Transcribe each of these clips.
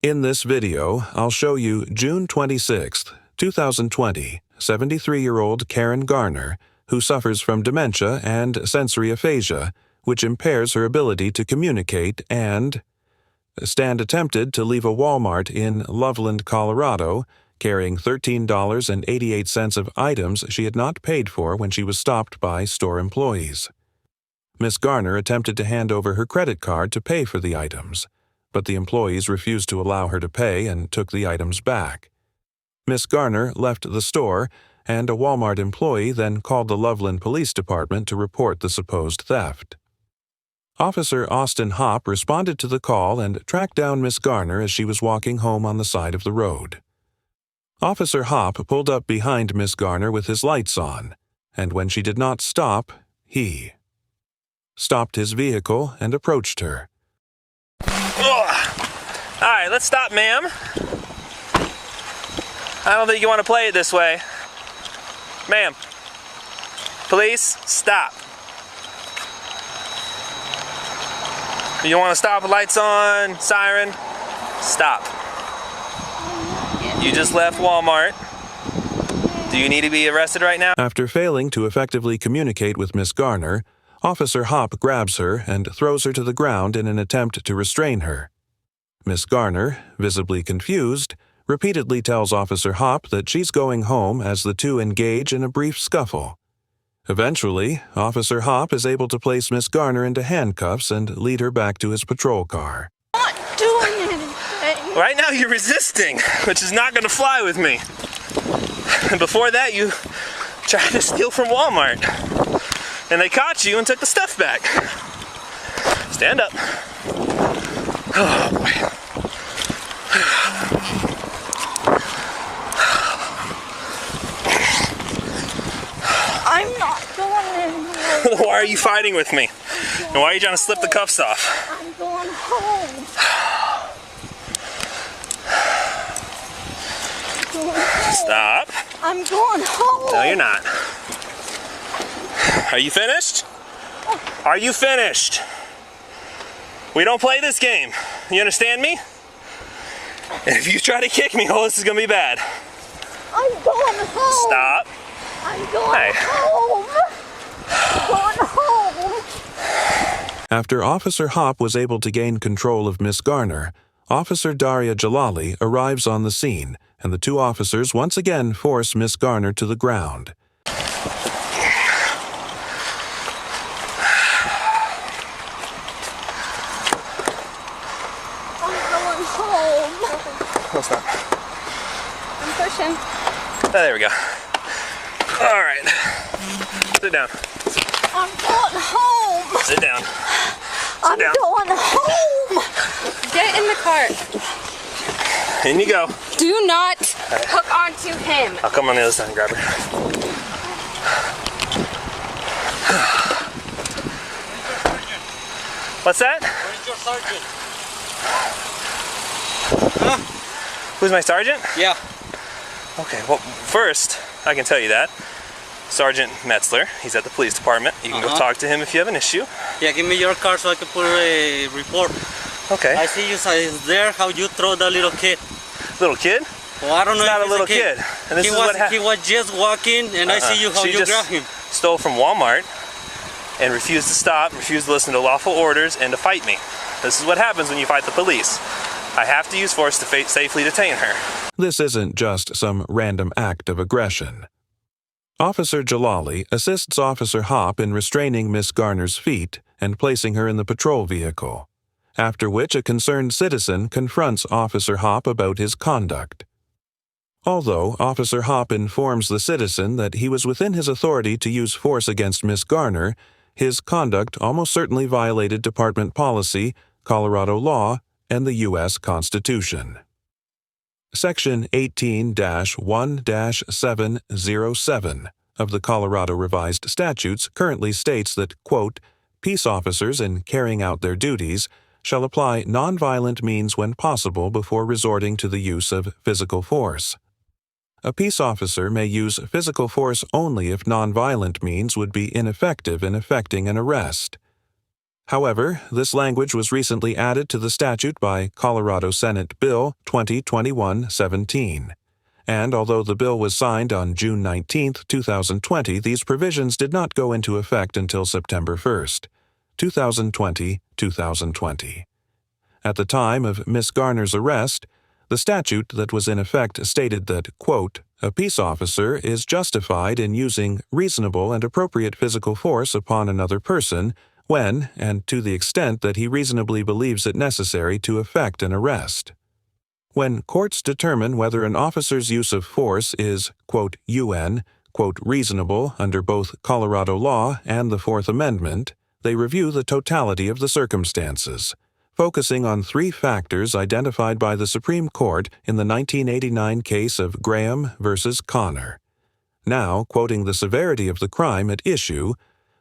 In this video, I'll show you June 26, 2020, 73-year-old Karen Garner, who suffers from dementia and sensory aphasia, which impairs her ability to communicate, and stand attempted to leave a Walmart in Loveland, Colorado, carrying $13.88 of items she had not paid for when she was stopped by store employees. Miss Garner attempted to hand over her credit card to pay for the items, but the employees refused to allow her to pay and took the items back. Miss Garner left the store, and a Walmart employee then called the Loveland Police Department to report the supposed theft. Officer Austin Hopp responded to the call and tracked down Miss Garner as she was walking home on the side of the road. Officer Hopp pulled up behind Miss Garner with his lights on, and when she did not stop, he stopped his vehicle and approached her. All right, let's stop, ma'am. I don't think you want to play it this way. Ma'am, police, stop. You want to stop with lights on, siren? Stop. You just left Walmart. Do you need to be arrested right now? After failing to effectively communicate with Miss Garner, Officer Hopp grabs her and throws her to the ground in an attempt to restrain her. Miss Garner, visibly confused, repeatedly tells Officer Hopp that she's going home as the two engage in a brief scuffle. Eventually, Officer Hopp is able to place Miss Garner into handcuffs and lead her back to his patrol car. I'm not doing anything. Right now you're resisting, which is not going to fly with me. And before that, you tried to steal from Walmart. And they caught you and took the stuff back. Stand up. Oh, boy. I'm not going anywhere. Why are you fighting with me? And why are you trying to slip the cuffs off? I'm going home. Stop. I'm going home. No, you're not. Are you finished? Are you finished? We don't play this game. You understand me? And if you try to kick me, oh, this is gonna be bad. I'm going home. Stop. I'm going home. I'm going home. After Officer Hopp was able to gain control of Miss Garner, Officer Daria Jalali arrives on the scene, and the two officers once again force Miss Garner to the ground. No, stop. I'm pushing. Oh, there we go. All right. Sit down. I'm going home. Sit down. I'm down. going home. Get in the cart. In you go. Do not hook onto him. I'll come on the other side and grab her. What's that? Where's your sergeant? Huh? Who's my sergeant? Yeah. Okay, well, first, I can tell you that. Sergeant Metzler, he's at the police department. You can go talk to him if you have an issue. Yeah, give me your car so I can put a report. Okay. I see you there, how you throw the little kid. Little kid? Well, I don't know He's if not a he's little kid. And this he is what he was just walking, and I see you how She you just grab him. stole from Walmart and refused to stop, refused to listen to lawful orders, and to fight me. This is what happens when you fight the police. I have to use force to safely detain her. This isn't just some random act of aggression. Officer Jalali assists Officer Hopp in restraining Miss Garner's feet and placing her in the patrol vehicle, after which a concerned citizen confronts Officer Hopp about his conduct. Although Officer Hopp informs the citizen that he was within his authority to use force against Miss Garner, his conduct almost certainly violated department policy, Colorado law, and the U.S. Constitution. Section 18-1-707 of the Colorado Revised Statutes currently states that, quote, peace officers in carrying out their duties shall apply nonviolent means when possible before resorting to the use of physical force. A peace officer may use physical force only if nonviolent means would be ineffective in effecting an arrest. However, this language was recently added to the statute by Colorado Senate Bill 2021-17. And although the bill was signed on June 19, 2020, these provisions did not go into effect until September 1, 2020. At the time of Miss Garner's arrest, the statute that was in effect stated that, quote, a peace officer is justified in using reasonable and appropriate physical force upon another person when and to the extent that he reasonably believes it necessary to effect an arrest. When courts determine whether an officer's use of force is, quote, quote, reasonable under both Colorado law and the Fourth Amendment, they review the totality of the circumstances, focusing on three factors identified by the Supreme Court in the 1989 case of Graham v. Connor. Now, quoting the severity of the crime at issue,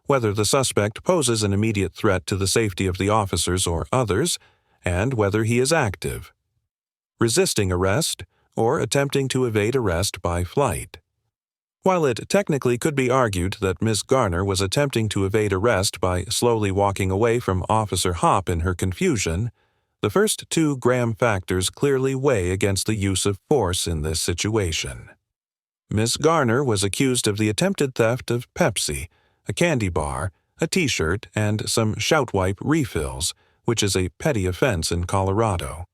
whether the suspect poses an immediate threat to the safety of the officers or others, and whether he is active, resisting arrest, or attempting to evade arrest by flight. While it technically could be argued that Miss Garner was attempting to evade arrest by slowly walking away from Officer Hopp in her confusion, the first two Graham factors clearly weigh against the use of force in this situation. Miss Garner was accused of the attempted theft of Pepsi, a candy bar, a T-shirt, and some shout wipe refills, which is a petty offense in Colorado.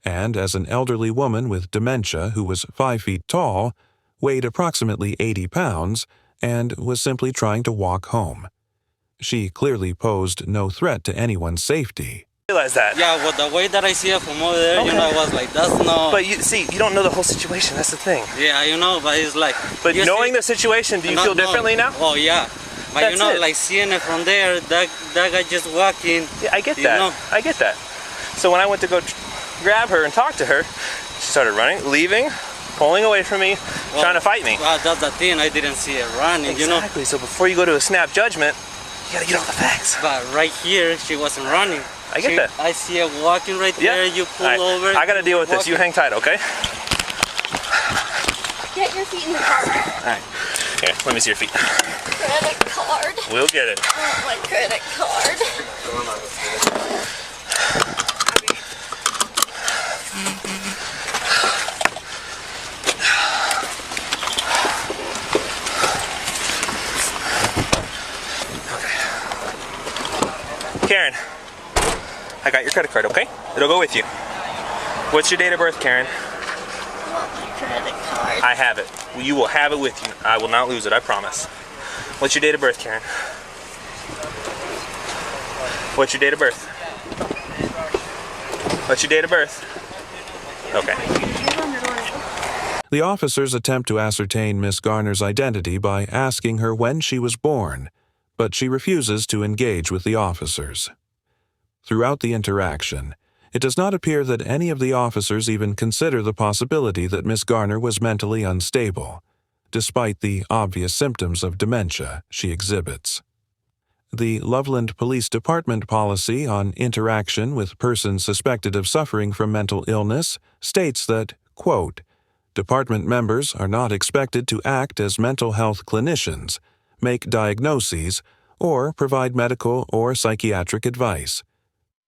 And as an elderly woman with dementia who was 5 feet tall, weighed approximately 80 pounds, and was simply trying to walk home. She clearly posed no threat to anyone's safety. Realize that. Yeah, well, the way that I see it from over there, Okay. I was like, that's no. But you don't know the whole situation. That's the thing. Yeah, but it's like. But you knowing see, the situation, do you not feel knowing- differently now? Oh, yeah. But That's it. like seeing it from there, that guy just walking. Yeah, I get you that. know. I get that. So when I went to go grab her and talk to her, she started running, leaving, pulling away from me, trying to fight me. Well, that's the thing. I didn't see it running, Exactly. So before you go to a snap judgment, you gotta get all the facts. But right here, she wasn't running. I get that. I see her walking right there. You pull All right. over. I gotta deal with this. You hang tight, okay? Get your feet in the car. All right. Here, let me see your feet. Credit card. We'll get it. Oh, my credit card. Karen, I got your credit card, okay? It'll go with you. What's your date of birth, Karen? I want my credit card. I have it. You will have it with you. I will not lose it, I promise. What's your date of birth, Karen? What's your date of birth? What's your date of birth? Okay. The officers attempt to ascertain Miss Garner's identity by asking her when she was born, but she refuses to engage with the officers. Throughout the interaction, it does not appear that any of the officers even consider the possibility that Miss Garner was mentally unstable, despite the obvious symptoms of dementia she exhibits. The Loveland Police Department policy on interaction with persons suspected of suffering from mental illness states that, quote, department members are not expected to act as mental health clinicians, make diagnoses, or provide medical or psychiatric advice.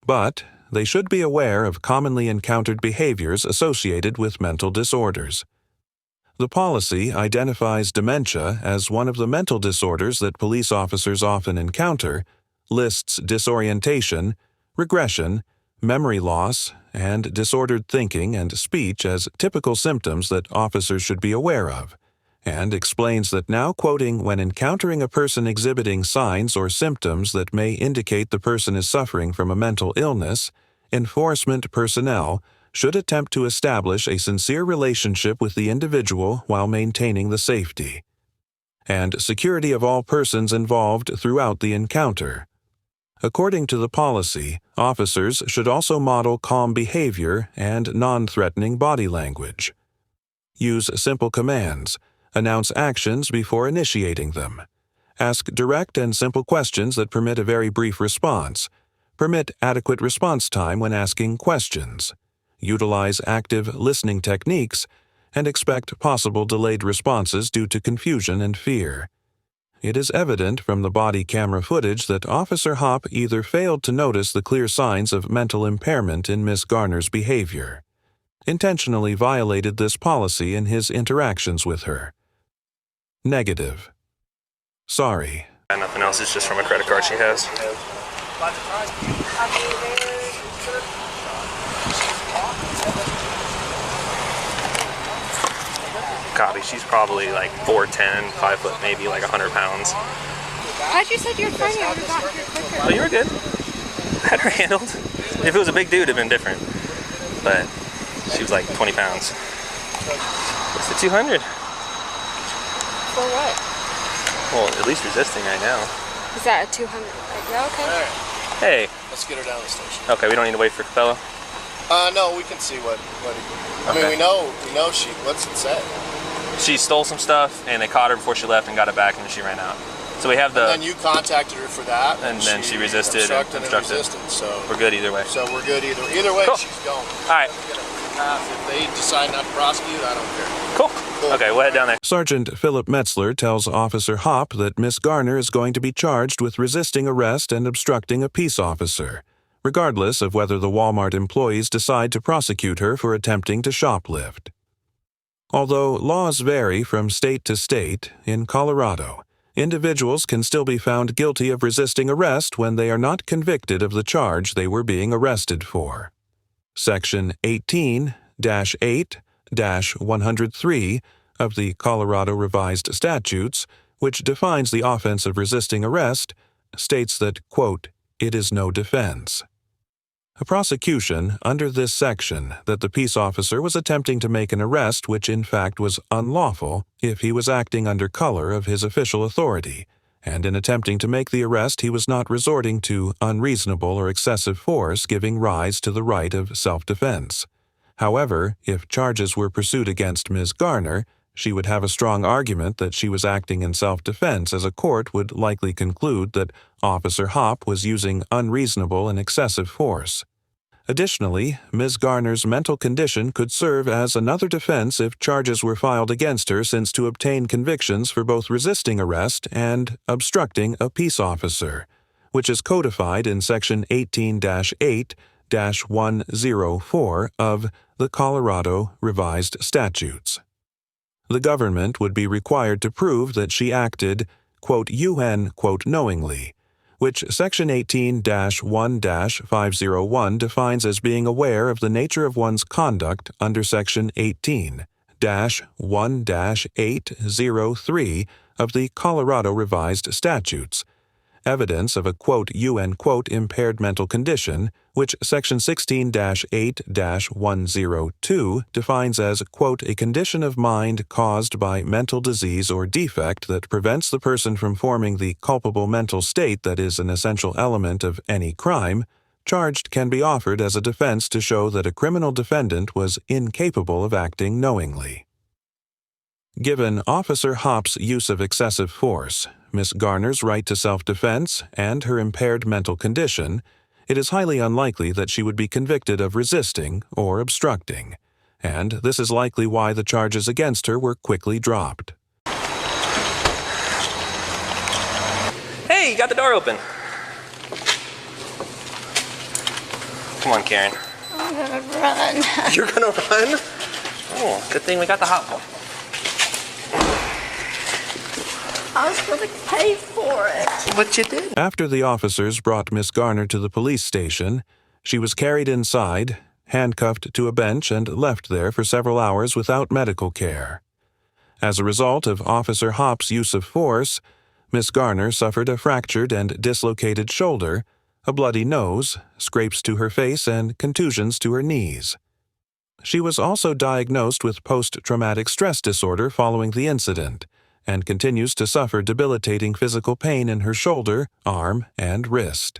But they should be aware of commonly encountered behaviors associated with mental disorders. The policy identifies dementia as one of the mental disorders that police officers often encounter, lists disorientation, regression, memory loss, and disordered thinking and speech as typical symptoms that officers should be aware of, and explains that now quoting when encountering a person exhibiting signs or symptoms that may indicate the person is suffering from a mental illness, enforcement personnel should attempt to establish a sincere relationship with the individual while maintaining the safety and security of all persons involved throughout the encounter. According to the policy, officers should also model calm behavior and non-threatening body language. Use simple commands, announce actions before initiating them, ask direct and simple questions that permit a very brief response, permit adequate response time when asking questions, utilize active listening techniques, and expect possible delayed responses due to confusion and fear. it is evident from the body camera footage that Officer Hopp either failed to notice the clear signs of mental impairment in Miss Garner's behavior, intentionally violated this policy in his interactions with her. Negative. Sorry. Nothing else, it's just from a credit card she has. Copy, she's probably like 4'10", 5 foot, maybe like 100 pounds. As you said you were funny, I would have gotten here quicker. Oh, you were good. Had her handled. If it was a big dude, it'd been different. But she was like 20 pounds. What's the 200? For what? Well, at least resisting right now. Is that a 200? Yeah, okay. All right, Hey. let's get her down to the station. Okay, we don't need to wait for Capello. No, we can see what I mean, Okay. we know what's it say. She stole some stuff, and they caught her before she left and got it back, and then she ran out. So we have And then the. you contacted her for that, And then she resisted and obstructed obstructed. resisted, so We're good either way. we're good either way. Cool. She's going. All right. If they decide not to prosecute, I don't care. Cool. Okay, we'll head down there. Sergeant Philip Metzler tells Officer Hopp that Miss Garner is going to be charged with resisting arrest and obstructing a peace officer, regardless of whether the Walmart employees decide to prosecute her for attempting to shoplift. Although laws vary from state to state, in Colorado, individuals can still be found guilty of resisting arrest when they are not convicted of the charge they were being arrested for. Section 18-8-103 of the Colorado Revised Statutes, which defines the offense of resisting arrest, states that, quote, "it is no defense." A prosecution under this section that the peace officer was attempting to make an arrest which in fact was unlawful if he was acting under color of his official authority, and in attempting to make the arrest he was not resorting to unreasonable or excessive force giving rise to the right of self-defense. However, if charges were pursued against Ms. Garner, she would have a strong argument that she was acting in self-defense, as a court would likely conclude that Officer Hopp was using unreasonable and excessive force. Additionally, Ms. Garner's mental condition could serve as another defense if charges were filed against her, since to obtain convictions for both resisting arrest and obstructing a peace officer, which is codified in Section 18-8-104 of the Colorado Revised Statutes. The government would be required to prove that she acted, quote, UN, quote, knowingly, which Section 18-1-501 defines as being aware of the nature of one's conduct under Section 18-1-803 of the Colorado Revised Statutes, evidence of a, quote, UN, quote, impaired mental condition, which Section 16-8-102 defines as, quote, a condition of mind caused by mental disease or defect that prevents the person from forming the culpable mental state that is an essential element of any crime. Charged can be offered as a defense to show that a criminal defendant was incapable of acting knowingly. Given Officer Hopp's use of excessive force, Miss Garner's right to self-defense, and her impaired mental condition, it is highly unlikely that she would be convicted of resisting or obstructing, and this is likely why the charges against her were quickly dropped. Hey, you got the door open. Come on, Karen. I'm gonna run. You're gonna run? Oh, good thing we got the hot pole. I was gonna pay for it. But you did. After the officers brought Miss Garner to the police station, she was carried inside, handcuffed to a bench, and left there for several hours without medical care. As a result of Officer Hopp's use of force, Miss Garner suffered a fractured and dislocated shoulder, a bloody nose, scrapes to her face, and contusions to her knees. She was also diagnosed with post-traumatic stress disorder following the incident, and continues to suffer debilitating physical pain in her shoulder, arm, and wrist.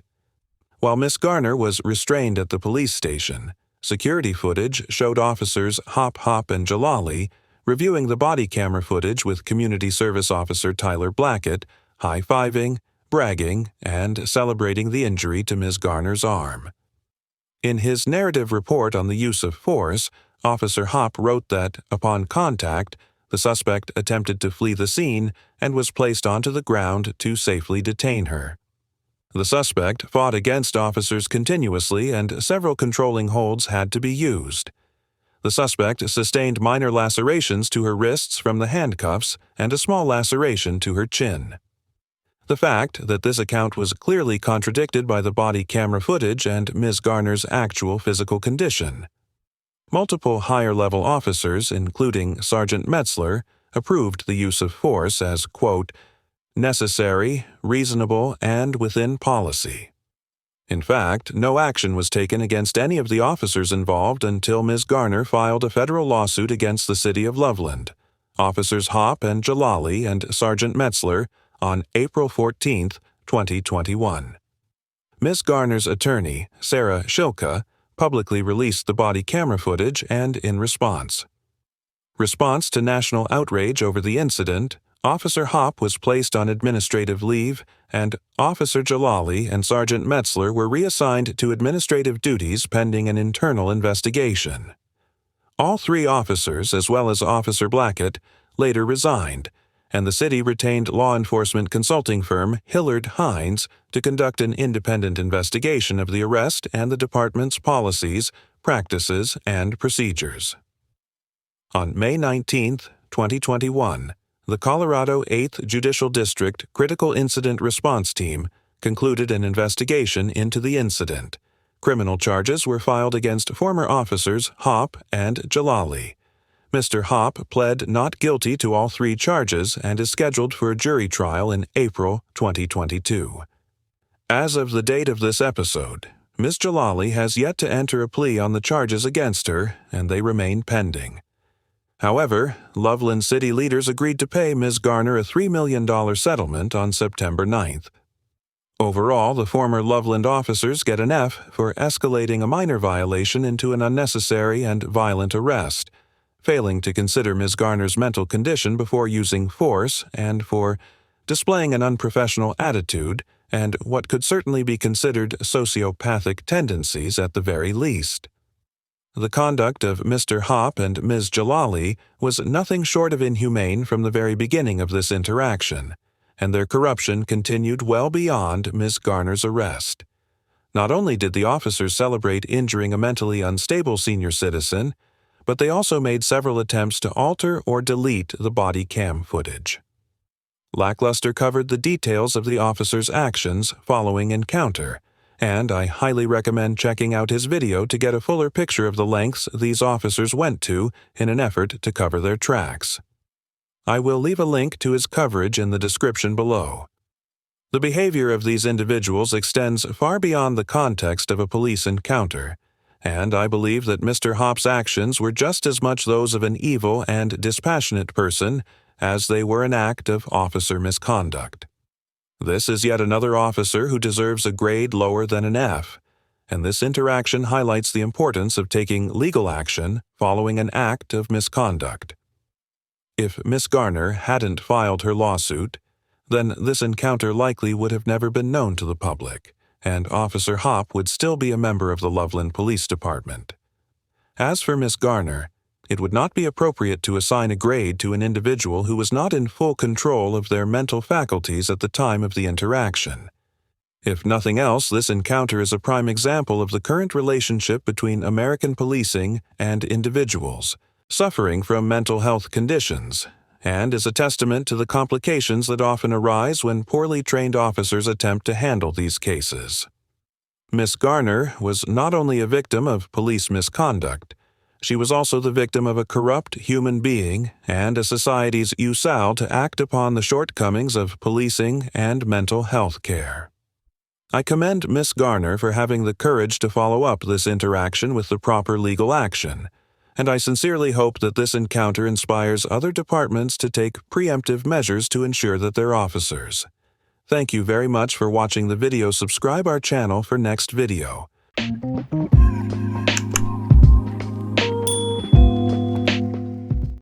While Miss Garner was restrained at the police station, security footage showed officers Hopp, and Jalali reviewing the body camera footage with Community Service Officer Tyler Blackett, high-fiving, bragging, and celebrating the injury to Miss Garner's arm. In his narrative report on the use of force, Officer Hopp wrote that, upon contact, The suspect attempted to flee the scene and was placed onto the ground to safely detain her. The suspect fought against officers continuously and several controlling holds had to be used. The suspect sustained minor lacerations to her wrists from the handcuffs and a small laceration to her chin. The fact that this account was clearly contradicted by the body camera footage and Ms. Garner's actual physical condition. Multiple higher-level officers, including Sergeant Metzler, approved the use of force as, quote, necessary, reasonable, and within policy. In fact, no action was taken against any of the officers involved until Ms. Garner filed a federal lawsuit against the city of Loveland, Officers Hopp and Jalali and Sergeant Metzler, on April 14, 2021. Ms. Garner's attorney, Sarah Shilka, publicly released the body camera footage and in response to national outrage over the incident, Officer Hopp was placed on administrative leave, and Officer Jalali and Sergeant Metzler were reassigned to administrative duties pending an internal investigation. All three officers, as well as Officer Blackett, later resigned, and the city retained law enforcement consulting firm Hillard Hines to conduct an independent investigation of the arrest and the department's policies, practices, and procedures. On May 19, 2021, the Colorado 8th Judicial District Critical Incident Response Team concluded an investigation into the incident. Criminal charges were filed against former officers Hopp and Jalali. Mr. Hopp pled not guilty to all three charges and is scheduled for a jury trial in April 2022. As of the date of this episode, Ms. Jalali has yet to enter a plea on the charges against her, and they remain pending. However, Loveland city leaders agreed to pay Ms. Garner a $3 million settlement on September 9th. Overall, the former Loveland officers get an F for escalating a minor violation into an unnecessary and violent arrest, failing to consider Ms. Garner's mental condition before using force, and for displaying an unprofessional attitude and what could certainly be considered sociopathic tendencies at the very least. The conduct of Mr. Hopp and Ms. Jalali was nothing short of inhumane from the very beginning of this interaction, and their corruption continued well beyond Ms. Garner's arrest. Not only did the officers celebrate injuring a mentally unstable senior citizen, but they also made several attempts to alter or delete the body cam footage. Lackluster covered the details of the officers' actions following encounter, and I highly recommend checking out his video to get a fuller picture of the lengths these officers went to in an effort to cover their tracks. I will leave a link to his coverage in the description below. The behavior of these individuals extends far beyond the context of a police encounter, and I believe that Mr. Hopp's actions were just as much those of an evil and dispassionate person as they were an act of officer misconduct. This is yet another officer who deserves a grade lower than an F, and this interaction highlights the importance of taking legal action following an act of misconduct. If Miss Garner hadn't filed her lawsuit, then this encounter likely would have never been known to the public, and Officer Hopp would still be a member of the Loveland Police Department. As for Miss Garner, it would not be appropriate to assign a grade to an individual who was not in full control of their mental faculties at the time of the interaction. If nothing else, this encounter is a prime example of the current relationship between American policing and individuals suffering from mental health conditions, and is a testament to the complications that often arise when poorly trained officers attempt to handle these cases. Miss Garner was not only a victim of police misconduct, she was also the victim of a corrupt human being and a society's usal to act upon the shortcomings of policing and mental health care. I commend Miss Garner for having the courage to follow up this interaction with the proper legal action, and I sincerely hope that this encounter inspires other departments to take preemptive measures to ensure that their officers. Thank you very much for watching the video. Subscribe our channel for next video.